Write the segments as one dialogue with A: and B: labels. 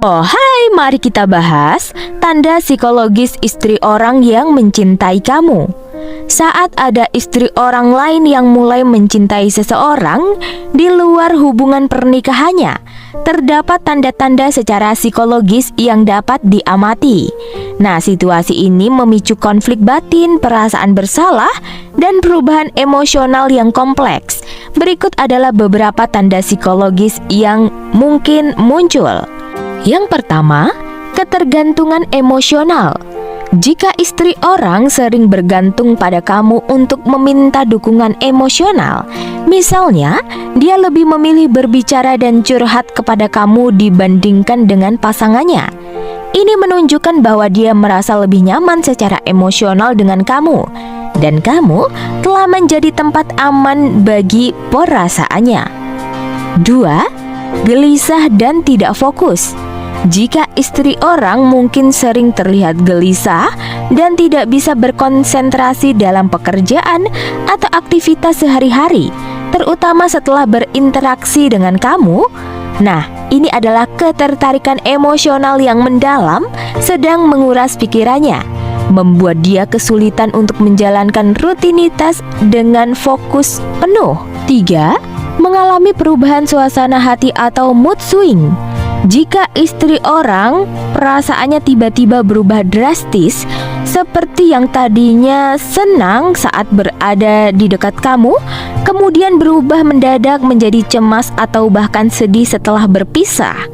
A: Oh hai, mari kita bahas tanda psikologis istri orang yang mencintai kamu. Saat ada istri orang lain yang mulai mencintai seseorang di luar hubungan pernikahannya, terdapat tanda-tanda secara psikologis yang dapat diamati. Nah, situasi ini memicu konflik batin, perasaan bersalah, dan perubahan emosional yang kompleks. Berikut adalah beberapa tanda psikologis yang mungkin muncul. Yang pertama, ketergantungan emosional. Jika istri orang sering bergantung pada kamu untuk meminta dukungan emosional, misalnya dia lebih memilih berbicara dan curhat kepada kamu dibandingkan dengan pasangannya, ini menunjukkan bahwa dia merasa lebih nyaman secara emosional dengan kamu, dan kamu telah menjadi tempat aman bagi perasaannya. 2. Gelisah dan tidak fokus. Jika istri orang mungkin sering terlihat gelisah dan tidak bisa berkonsentrasi dalam pekerjaan atau aktivitas sehari-hari, terutama setelah berinteraksi dengan kamu, nah, ini adalah ketertarikan emosional yang mendalam sedang menguras pikirannya, membuat dia kesulitan untuk menjalankan rutinitas dengan fokus penuh. 3. Mengalami perubahan suasana hati atau mood swing. Jika istri orang perasaannya tiba-tiba berubah drastis, seperti yang tadinya senang saat berada di dekat kamu, kemudian berubah mendadak menjadi cemas atau bahkan sedih setelah berpisah.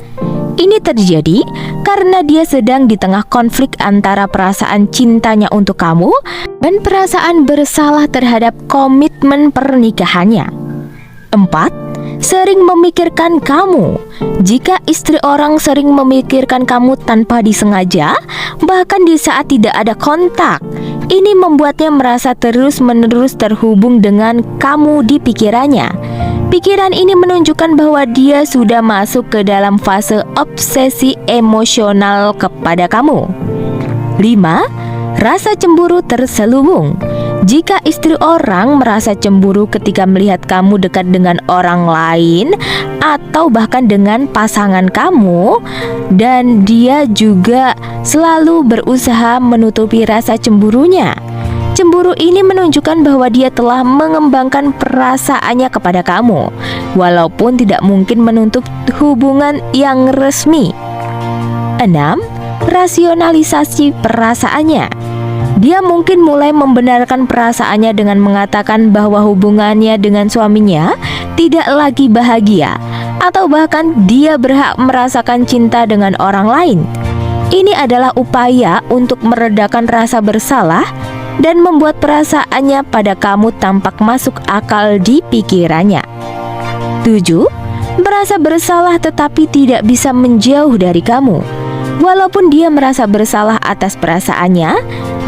A: Ini terjadi karena dia sedang di tengah konflik antara perasaan cintanya untuk kamu dan perasaan bersalah terhadap komitmen pernikahannya. 4. Sering memikirkan kamu. Jika istri orang sering memikirkan kamu tanpa disengaja, bahkan di saat tidak ada kontak, ini membuatnya merasa terus-menerus terhubung dengan kamu di pikirannya. Pikiran ini menunjukkan bahwa dia sudah masuk ke dalam fase obsesi emosional kepada kamu. 5. Rasa cemburu terselubung. Jika istri orang merasa cemburu ketika melihat kamu dekat dengan orang lain atau bahkan dengan pasangan kamu, dan dia juga selalu berusaha menutupi rasa cemburunya, cemburu ini menunjukkan bahwa dia telah mengembangkan perasaannya kepada kamu, walaupun tidak mungkin menutup hubungan yang resmi. 6. Rasionalisasi perasaannya. Dia mungkin mulai membenarkan perasaannya dengan mengatakan bahwa hubungannya dengan suaminya tidak lagi bahagia, atau bahkan dia berhak merasakan cinta dengan orang lain. Ini adalah upaya untuk meredakan rasa bersalah dan membuat perasaannya pada kamu tampak masuk akal di pikirannya. 7. Merasa bersalah tetapi tidak bisa menjauh dari kamu. Walaupun dia merasa bersalah atas perasaannya,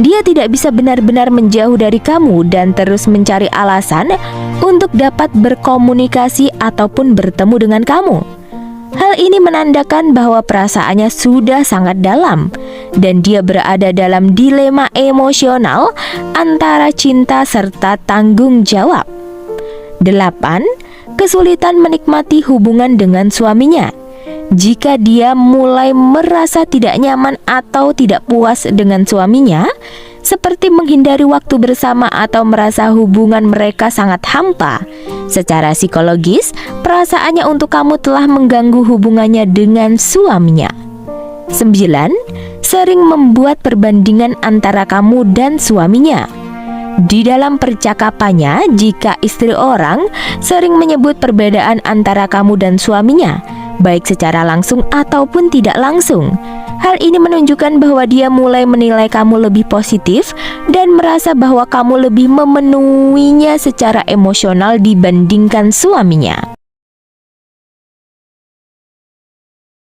A: dia tidak bisa benar-benar menjauh dari kamu dan terus mencari alasan untuk dapat berkomunikasi ataupun bertemu dengan kamu. Hal ini menandakan bahwa perasaannya sudah sangat dalam dan dia berada dalam dilema emosional antara cinta serta tanggung jawab. 8. Kesulitan menikmati hubungan dengan suaminya. Jika dia mulai merasa tidak nyaman atau tidak puas dengan suaminya, seperti menghindari waktu bersama atau merasa hubungan mereka sangat hampa, secara psikologis, perasaannya untuk kamu telah mengganggu hubungannya dengan suaminya. 9. Sering membuat perbandingan antara kamu dan suaminya. Di dalam percakapannya, jika istri orang sering menyebut perbedaan antara kamu dan suaminya, baik secara langsung ataupun tidak langsung, hal ini menunjukkan bahwa dia mulai menilai kamu lebih positif dan merasa bahwa kamu lebih memenuhinya secara emosional dibandingkan suaminya.